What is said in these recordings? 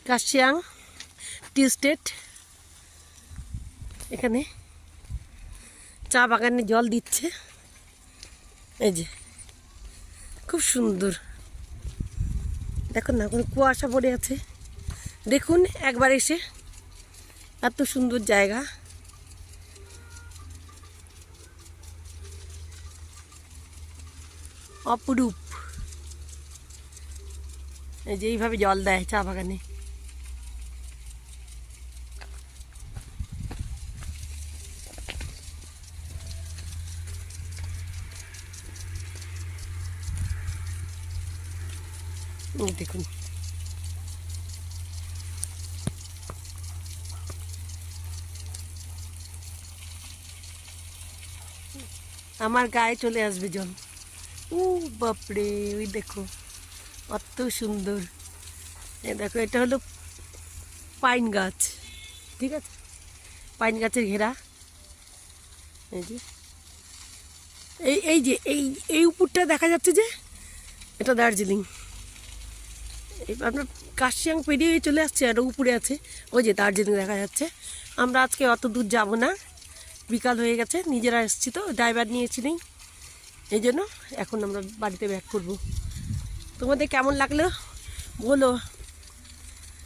কাশিয়াং টি state. এখানে চা বাগানে জল দিচ্ছে, এই যে খুব সুন্দর। দেখুন না, কোনো কুয়াশা পড়ে আছে। দেখুন একবার এসে, এত সুন্দর জায়গা। অপরূপ। এই যে এইভাবে জল দেয় চা বাগানে। দেখুন আমার গায়ে চলে আসবে জল। ও বাপরে, ওই দেখো কত সুন্দর। এই দেখো, এটা হলো পাইন গাছ, ঠিক আছে, পাইন গাছের ঘেরা। এই যে এই যে এই উপরটা দেখা যাচ্ছে যে এটা দার্জিলিং। আপনার কাশিয়াং পেরিয়ে চলে আসছে, আর উপরে আছে ওই যে দার্জিলিং দেখা যাচ্ছে। আমরা আজকে অত দূর যাব না, বিকাল হয়ে গেছে, নিজেরা এসেছি তো, ড্রাইভার নিয়েছি নেই, এই জন্য এখন আমরা বাড়িতে ব্যাক করব। তোমাদের কেমন লাগলো বলো,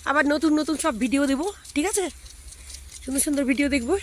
আবার নতুন নতুন সব ভিডিও দেবো, ঠিক আছে, সুন্দর সুন্দর ভিডিও দেখবো।